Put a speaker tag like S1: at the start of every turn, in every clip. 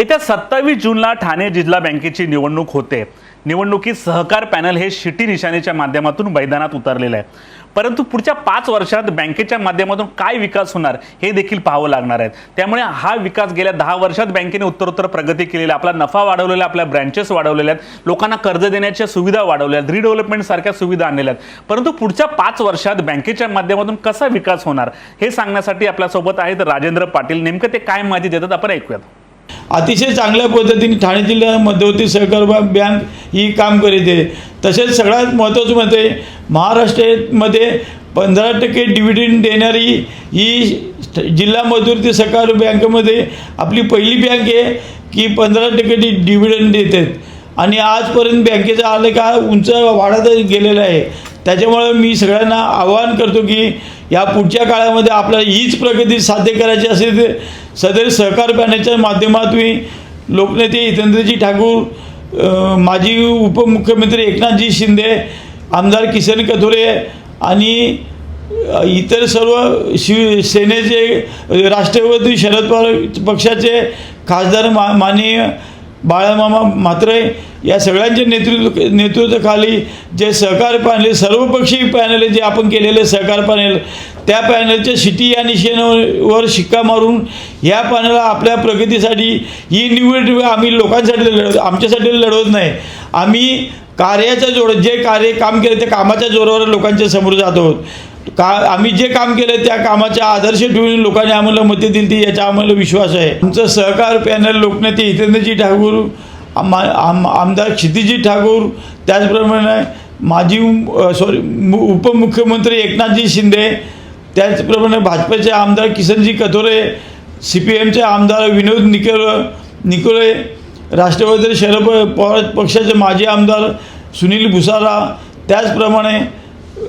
S1: येत्या 27 जूनला ठाणे जिल्हा बँकेची निवडणूक होते। निवडणुकीत सहकार पॅनल हे शिटी निशाणीच्या माध्यमातून मैदानात उतरलेले आहे। परंतु पुढच्या 5 वर्षात बँकेच्या माध्यमातून काय विकास होणार हे देखील पाहावं लागणार आहे। त्यामुळे हा विकास गेल्या 10 वर्षात बँकेने उत्तरोत्तर प्रगती केलेली, आपला नफा वाढवलेला, आपल्या ब्रँचेस वाढवलेल्या आहेत, लोकांना कर्ज देण्याच्या सुविधा वाढवल्या, रिडेव्हलपमेंट सारख्या सुविधा आणलेल्या आहेत। परंतु पुढच्या 5 वर्षात बँकेच्या माध्यमातून कसा विकास होणार हे सांगण्यासाठी आपल्या सोबत आहेत राजेंद्र पाटील। नेमकं ते काय माहिती देतात आपण ऐकूयात।
S2: अतिशय चांगल्या पद्धतीने ठाणे जिल्हा मध्यवर्ती सहकार बँक ही काम करते। तसेच सगळ्यात महत्त्वाचं म्हणजे महाराष्ट्रामध्ये 15% डिव्हिडंड देणारी ही जिल्हा मध्यवर्ती सहकार बँकेमध्ये आपली पहिली बँक आहे की 15% डिव्हिडंड देतात आणि आजपर्यंत बँकेचा आलेखा उंच वाढत गेलेला आहे। त्याच्यामुळे मी सगळ्यांना आवाहन करतो की या पुढच्या काळामध्ये आपल्याला हीच प्रगती साध्य करायची असेल तर सदर सहकार पॅनलच्या माध्यमातून लोकनेते हितेंद्रजी ठाकूर, माजी उपमुख्यमंत्री एकनाथजी शिंदे, आमदार किसन कथोरे आणि इतर सर्व शिवसेनेचे राष्ट्रवादी शरद पवार पक्षाचे खासदार माननीय बाळामामा म्हात्रे या सगळ्यांच्या नेतृत्वाखाली जे सहकार पॅनल, सर्वपक्षीय पॅनल जे आपण केलेले सहकार पॅनल, त्या पॅनलच्या शिटी या निशाणावर शिक्का मारून या पॅनलला आपल्या प्रगतीसाठी ही निवड आम्ही लोकांसाठी आमच्यासाठी लढवत नाही। आम्ही कार्याच्या जे काम केले त्या कामाच्या जोरावर लोकांच्या समोर जात आहोत। आम्ही जे काम केलं त्या कामाचा आदर्श ठेवून लोकांनी आम्हाला मते दिली याचा आम्हाला विश्वास आहे। आमचं सहकार पॅनल लोकनेते हितेंद्रजी ठाकूर, आमदार क्षितिजी ठाकूर, त्याचप्रमाणे माजी उपमुख्यमंत्री एकनाथजी शिंदे, त्याचप्रमाणे भाजपचे आमदार किसनजी कथोरे, CPMचे आमदार विनोद निकोले, राष्ट्रवादी शरद पवार पक्षाचे माजी आमदार सुनील भुसारा, त्याचप्रमाणे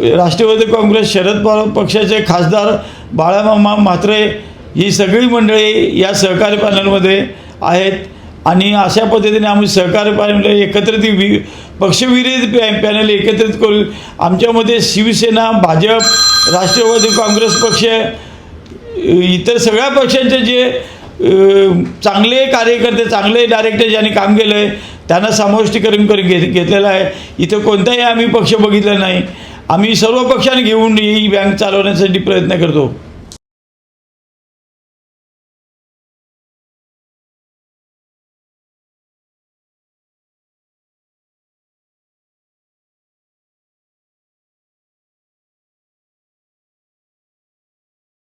S2: राष्ट्रवादी काँग्रेस शरद पवार पक्षाचे खासदार बाळामामा म्हात्रे ही सगळी मंडळी या सहकारी पॅनलमध्ये आहेत आणि अशा पद्धतीने आम्ही सहकारी पॅनल एकत्रित पक्षविरहित पॅनल एकत्रित करू। आमच्यामध्ये शिवसेना, भाजप, राष्ट्रवादी काँग्रेस पक्ष, इतर सगळ्या पक्षांचे जे चांगले कार्यकर्ते, चांगले डायरेक्टर ज्यांनी काम केलं आहे त्यांना समाविष्टीकरण करून घेतलेलं आहे। इथं कोणताही आम्ही पक्ष बघितला नाही। आम्ही सर्व पक्षांनी घेऊन ही बँक चालवण्यासाठी प्रयत्न करतो।